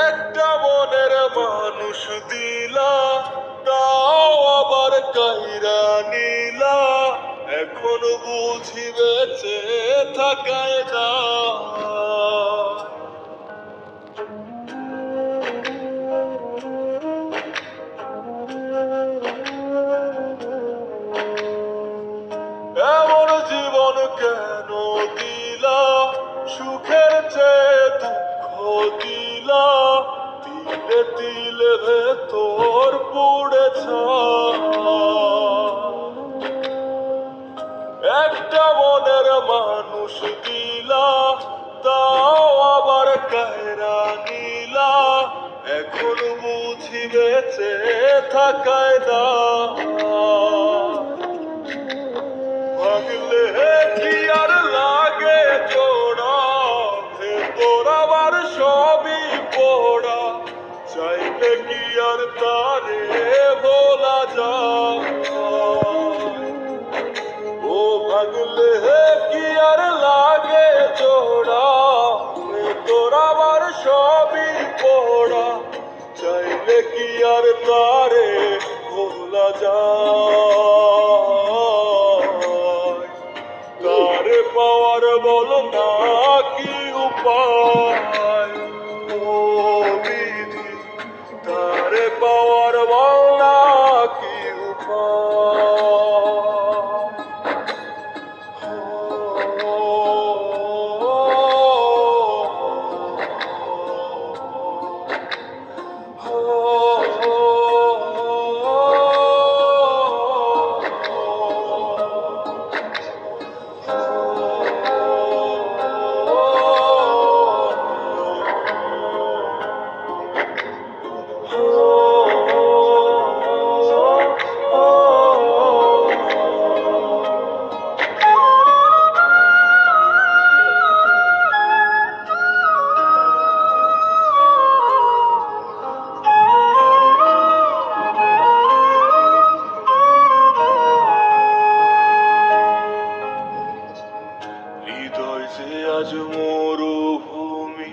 একটা মনের মানুষ দিলা, তাও আবার কাহিরা নিলা। এখন বুঝি বেঁচে থাকায় না। এমন জীবন কেন দিলা, সুখের চেয়ে দুঃখ দিলা। তিলে তিলে ভেতর পুড়েছ। একটা মনের মানুষ দিলা, তাও আবার কায়রা নিলা। এখন বুঝি বেঁচে থাকায় না। ভাগলে কি আর লাগে জোড়া, ভেতর আবার সবই পোড়া। চাইলে কি আর তারে ভোলা যায়? ও ভাগলে কি আর লাগে জোড়া, ভেতর আবার সবই পোড়া। চাইলে কি আর তারে ভোলা যায়? তারে পাওয়ার বল না কি উপায়? ও বিধি, তারে পাওয়ার বল না কি উপায়? হৃদয় যে আজ মরুভূমি,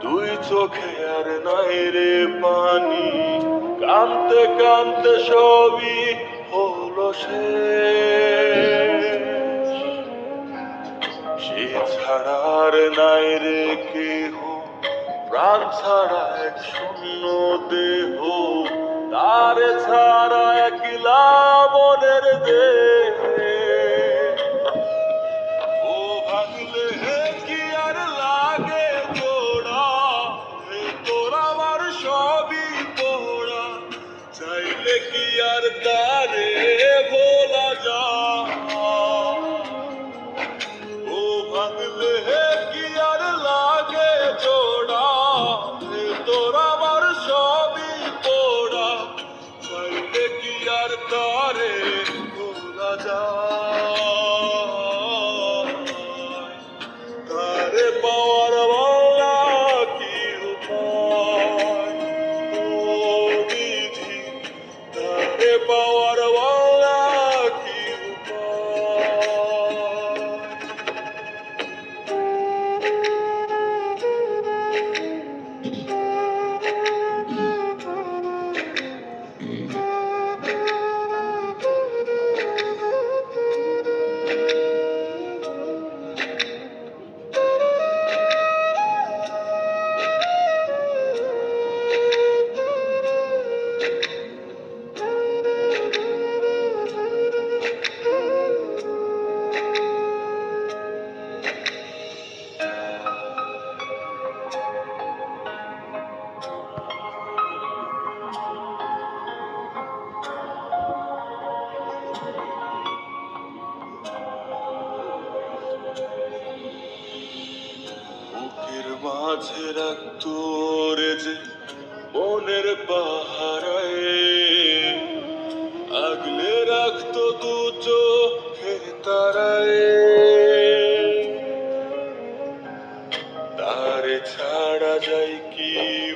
দুই চোখে আর নাই রে পানি। কানতে কানতে সবই হলো শেষ। সে ছাড়া আর নাই রে কেহ, প্রাণ ছাড়া এক শূন্য দেহ। তারে ছাড়া একলা মনের দেহ। ও ভাগলে কি আর লাগে জোড়া, ভেতর আমার সবই পোড়া। চাইলে কি আর তারে ভোলা যায়? ও ভাগলে কি আর লাগে জোড়া, ভেতর আমার সবই পোড়া। চাইলে কি আর তারে ভোলা যায়? তারে পাওয়ার বলা কি উপায়? ও বিধি, তারে পাওয়ার বলা কি উপায়? বুকের মাঝে রাখতো রে যে মনের পাহারায়, আগলে রাখতো দু চোখের তারায়। তারে ছাড়া যায় কি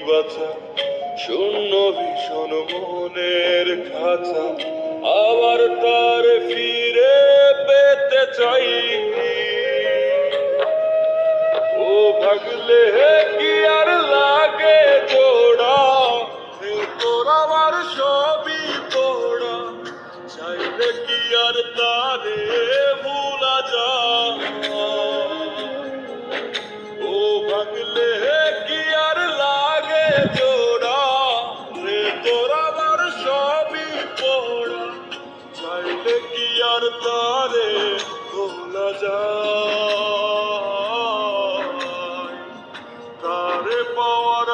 বাঁচা, শূন্য ভীষণ মনের খাঁচা। আবার তারে ফিরে পেতে চাই, ও ভাগলে কি আর লাগে জোড়া, তোর আমার সবই তোড়া, চাইলে কি আর তারে ভুলা যায়। ও ভাগলে কি আর লাগে জোড়া, তোর আমার সবই পোড়া, চাইলে কি আর তারে ভোলা যায়। তারে পাওয়ার